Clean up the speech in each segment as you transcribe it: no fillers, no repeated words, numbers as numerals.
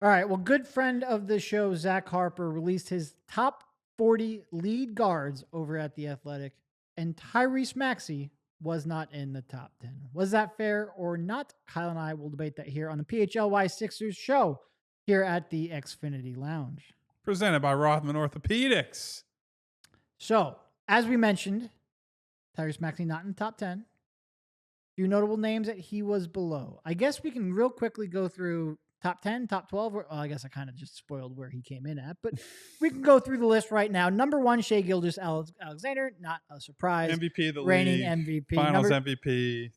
All right. Well, good friend of the show, Zach Harper, released his top 40 lead guards over at The Athletic, and Tyrese Maxey was not in the top 10. Was that fair or not? Kyle and I will debate that here on the PHLY Sixers show here at the Xfinity Lounge. Presented by Rothman Orthopedics. So, as we mentioned, Tyrese Maxey not in the top 10. Few notable names that he was below. I guess we can real quickly go through top 10, top 12. I guess I kind of just spoiled where he came in at, but we can go through the list right now. Number one, Shai Gilgeous-Alexander, not a surprise. MVP of the Reigning league. MVP. Finals MVP.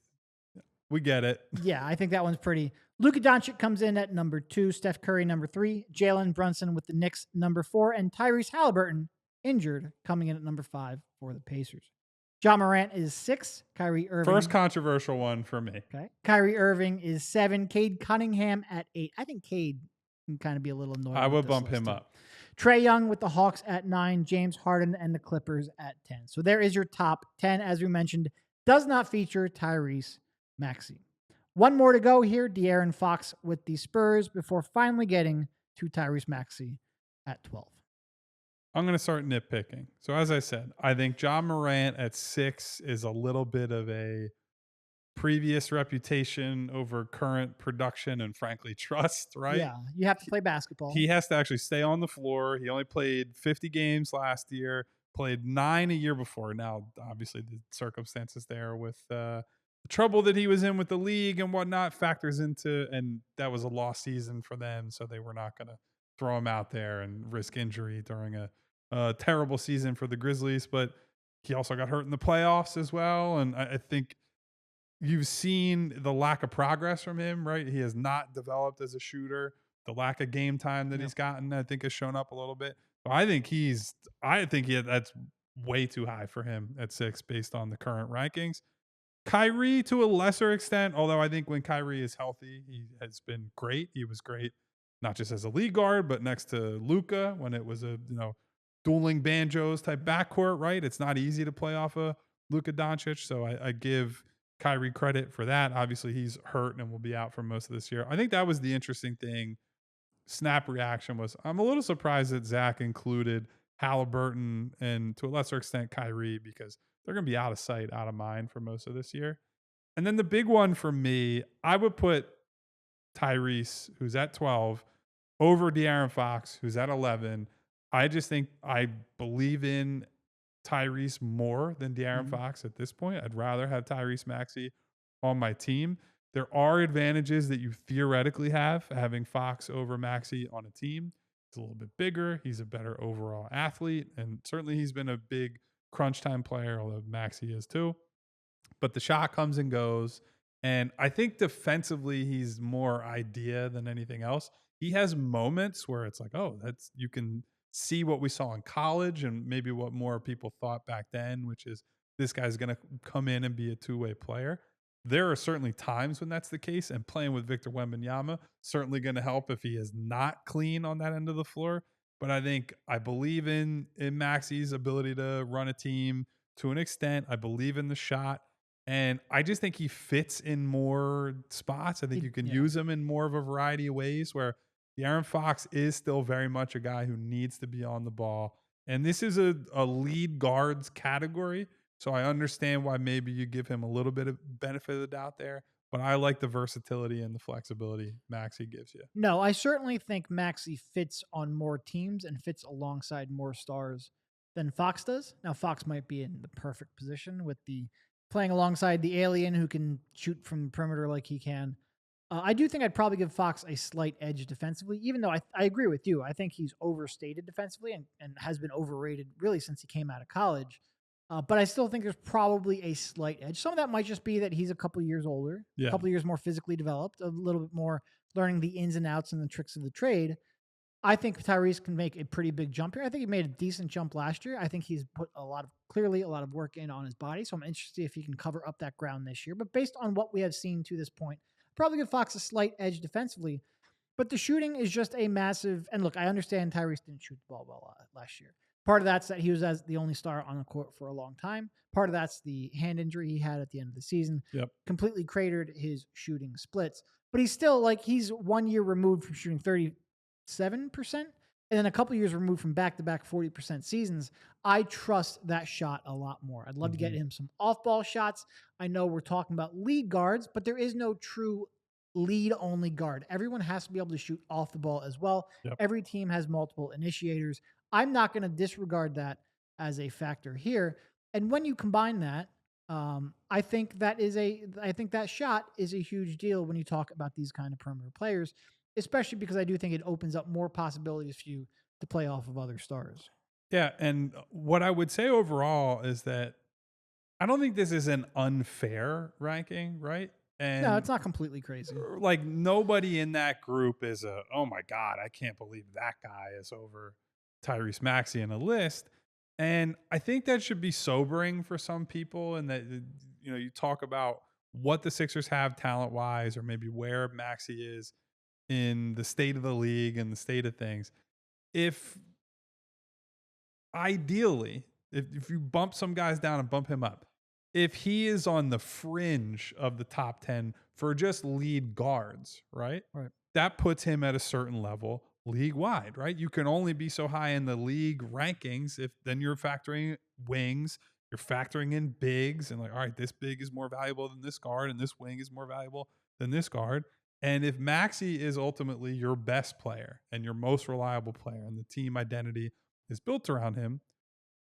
We get it. Yeah, I think that one's pretty. Luka Doncic comes in at number 2, Steph Curry number 3, Jalen Brunson with the Knicks number 4, and Tyrese Halliburton injured coming in at number 5 for the Pacers. Ja Morant is 6. Kyrie Irving. First controversial one for me. Okay. Kyrie Irving is 7. Cade Cunningham at 8. I think Cade can kind of be a little annoying. I would bump him up. Trae Young with the Hawks at 9. James Harden and the Clippers at 10. So there is your top 10. As we mentioned, does not feature Tyrese Maxey. One more to go here. De'Aaron Fox with the Spurs before finally getting to Tyrese Maxey at 12. I'm going to start nitpicking. So as I said, I think Ja Morant at 6 is a little bit of a previous reputation over current production and frankly trust, right? Yeah, you have to play basketball. He has to actually stay on the floor. He only played 50 games last year, played 9 a year before. Now, obviously the circumstances there with the trouble that he was in with the league and whatnot factors into, and that was a lost season for them. So they were not going to throw him out there and risk injury during a terrible season for the Grizzlies, but he also got hurt in the playoffs as well. And I think you've seen the lack of progress from him, right? He has not developed as a shooter. The lack of game time that he's gotten, I think, has shown up a little bit. So I think that's way too high for him at 6 based on the current rankings. Kyrie to a lesser extent, although I think when Kyrie is healthy, he has been great. He was great, not just as a lead guard, but next to Luka when it was a, dueling banjos type backcourt, right? It's not easy to play off of Luka Doncic. So I give Kyrie credit for that. Obviously, he's hurt and will be out for most of this year. I think that was the interesting thing. Snap reaction was, I'm a little surprised that Zach included Halliburton and to a lesser extent Kyrie because they're going to be out of sight, out of mind for most of this year. And then the big one for me, I would put Tyrese, who's at 12, over De'Aaron Fox, who's at 11. I just think I believe in Tyrese more than De'Aaron Fox at this point. I'd rather have Tyrese Maxey on my team. There are advantages that you theoretically have having Fox over Maxey on a team. He's a little bit bigger. He's a better overall athlete. And certainly he's been a big crunch time player, although Maxey is too. But the shot comes and goes. And I think defensively, he's more idea than anything else. He has moments where it's like, oh, you can see what we saw in college and maybe what more people thought back then, which is this guy's going to come in and be a two-way player. There are certainly times when that's the case, and playing with Victor Wembanyama certainly going to help if he is not clean on that end of the floor. But I believe in Maxey's ability to run a team to an extent. I believe in the shot. And I just think he fits in more spots. I think you can use him in more of a variety of ways where De'Aaron Fox is still very much a guy who needs to be on the ball. And this is a lead guards category. So I understand why maybe you give him a little bit of benefit of the doubt there. But I like the versatility and the flexibility Maxey gives you. No, I certainly think Maxey fits on more teams and fits alongside more stars than Fox does. Now, Fox might be in the perfect position with the playing alongside the alien who can shoot from the perimeter like he can. I do think I'd probably give Fox a slight edge defensively, even though I agree with you. I think he's overstated defensively and has been overrated really since he came out of college. But I still think there's probably a slight edge. Some of that might just be that he's a couple years older, a couple years more physically developed, a little bit more learning the ins and outs and the tricks of the trade. I think Tyrese can make a pretty big jump here. I think he made a decent jump last year. I think he's put clearly a lot of work in on his body. So I'm interested if he can cover up that ground this year. But based on what we have seen to this point, probably give Fox a slight edge defensively. But the shooting is just a massive. And look, I understand Tyrese didn't shoot the ball well last year. Part of that's that he was as the only star on the court for a long time. Part of that's the hand injury he had at the end of the season. Completely cratered his shooting splits. But he's still he's 1 year removed from shooting and then a couple years removed from back-to-back 40% seasons, I trust that shot a lot more. I'd love to get Mhm. him some off-ball shots. I know we're talking about lead guards, but there is no true lead-only guard. Everyone has to be able to shoot off the ball as well. Yep. Every team has multiple initiators. I'm not going to disregard that as a factor here. And when you combine that, I think that shot is a huge deal when you talk about these kind of perimeter players, especially because I do think it opens up more possibilities for you to play off of other stars. Yeah, and what I would say overall is that I don't think this is an unfair ranking, right? No, And it's not completely crazy. like nobody in that group is a, oh my God, I can't believe that guy is over Tyrese Maxey in a list. And I think that should be sobering for some people. And that, you talk about what the Sixers have talent wise, or maybe where Maxey is in the state of the league and the state of things. If ideally, if you bump some guys down and bump him up, if he is on the fringe of the top 10 for just lead guards, right? Right. That puts him at a certain level league wide, right? You can only be so high in the league rankings if then you're factoring wings, you're factoring in bigs, and like, all right, this big is more valuable than this guard, and this wing is more valuable than this guard. And if Maxi is ultimately your best player and your most reliable player, and the team identity is built around him,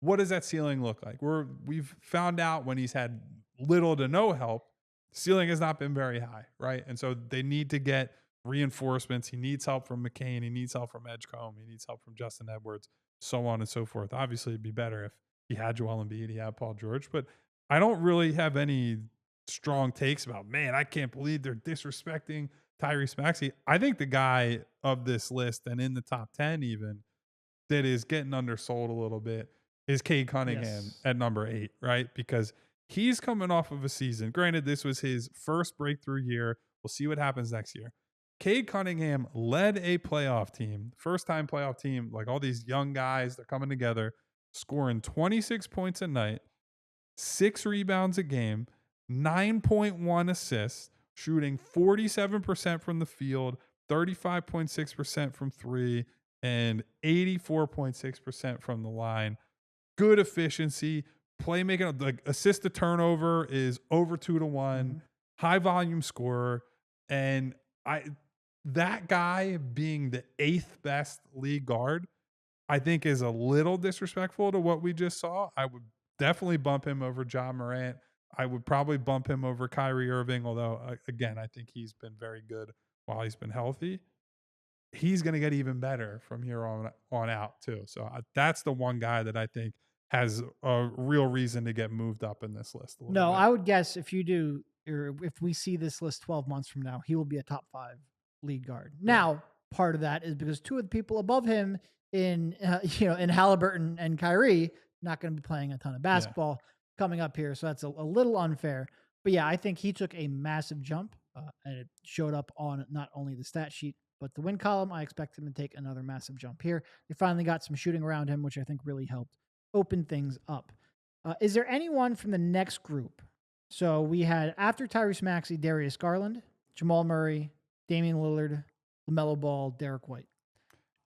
what does that ceiling look like? We've found out when he's had little to no help, the ceiling has not been very high, right? And so they need to get reinforcements. He needs help from McCain. He needs help from Edgecombe. He needs help from Justin Edwards, so on and so forth. Obviously, it'd be better if he had Joel Embiid, he had Paul George, but I don't really have any strong takes about, man, I can't believe they're disrespecting Tyrese Maxey. I think the guy of this list and in the top 10 even that is getting undersold a little bit is Cade Cunningham Yes. at number 8, right? Because he's coming off of a season. Granted, this was his first breakthrough year. We'll see what happens next year. Cade Cunningham led a playoff team, first time playoff team, like all these young guys, they're coming together, scoring 26 points a night, 6 rebounds a game, 9.1 assists, shooting 47% from the field, 35.6% from three, and 84.6% from the line. Good efficiency, playmaking, like assist to turnover is over 2-1, high volume scorer. And I that guy being the 8th best league guard, I think is a little disrespectful to what we just saw. I would definitely bump him over John Morant. I would probably bump him over Kyrie Irving, although again, I think he's been very good while he's been healthy. He's going to get even better from here on out too. So that's the one guy that I think has a real reason to get moved up in this list a little No, bit. I would guess if you do, or if we see this list 12 months from now, he will be a top 5 lead guard. Now, part of that is because two of the people above him in Halliburton and Kyrie not going to be playing a ton of basketball coming up here, so that's a little unfair. But yeah, I think he took a massive jump, and it showed up on not only the stat sheet but the win column. I expect him to take another massive jump here. They finally got some shooting around him, which I think really helped open things up. Is there anyone from the next group? So we had, after Tyrese Maxey, Darius Garland, Jamal Murray, Damian Lillard, LaMelo Ball, Derek White.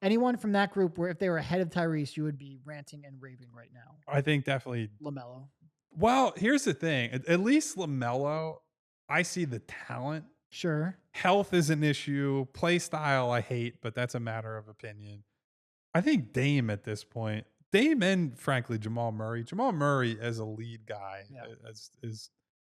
Anyone from that group where if they were ahead of Tyrese, you would be ranting and raving right now? I think definitely. LaMelo. Well, here's the thing. At least LaMelo, I see the talent. Sure. Health is an issue. Play style, I hate, but that's a matter of opinion. I think Dame at this point, Dame and frankly Jamal Murray. Jamal Murray as a lead guy is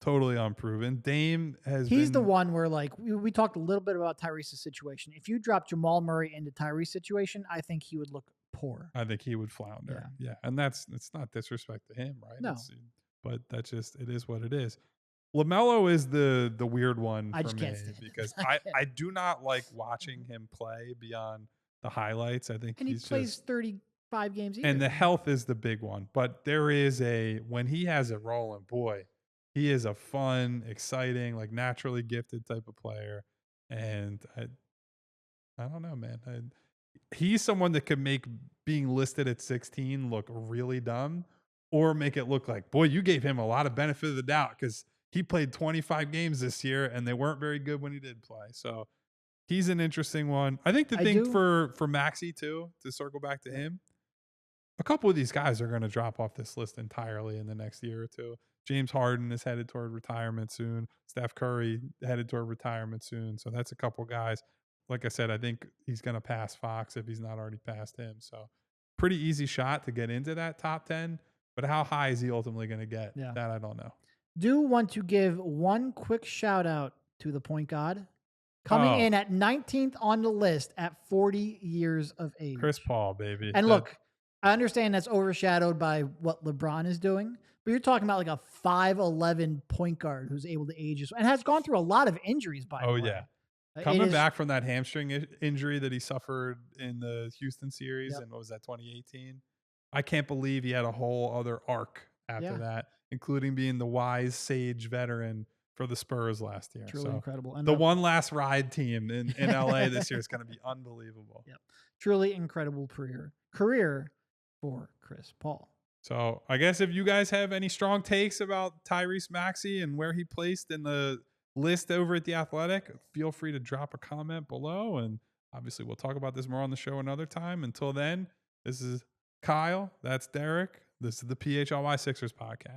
totally unproven. Dame He's the one where, like, we talked a little bit about Tyrese's situation. If you drop Jamal Murray into Tyrese's situation, I think he would look poor. I think he would flounder. Yeah. And it's not disrespect to him, right? No. But that's just, it is what it is. LaMelo is the weird one I for just me can't stand him. because I do not like watching him play beyond the highlights. I think And he plays 35 games a year. and the health is the big one. But there is when he has it rolling, boy, he is a fun, exciting, like naturally gifted type of player. And I don't know, man. He's someone that could make being listed at 16 look really dumb, or make it look like, boy, you gave him a lot of benefit of the doubt because he played 25 games this year and they weren't very good when he did play. So He's an interesting one. I think the I thing do. for Maxey too, to circle back to him, a couple of these guys are going to drop off this list entirely in the next year or two. James Harden is headed toward retirement soon. Steph Curry headed toward retirement soon. So that's a couple guys. Like I said, I think he's going to pass Fox if he's not already past him. So pretty easy shot to get into that top 10. But how high is he ultimately going to get? Yeah. That I don't know. Do want to give one quick shout out to the point guard coming in at 19th on the list at 40 years of age. Chris Paul, baby. And look, I understand that's overshadowed by what LeBron is doing, but you're talking about like a 5'11" point guard who's able to age and has gone through a lot of injuries, by the way. Yeah. Coming back from that hamstring injury that he suffered in the Houston series, and what was that, 2018? I can't believe he had a whole other arc after that, including being the wise, sage veteran for the Spurs last year. Truly incredible. And the one last ride team in LA this year is going to be unbelievable. Yep. Truly incredible career for Chris Paul. So I guess if you guys have any strong takes about Tyrese Maxey and where he placed in the list over at The Athletic, feel free to drop a comment below. And obviously we'll talk about this more on the show another time. Until then, this is Kyle. That's Derek. This is the PHLY Sixers podcast.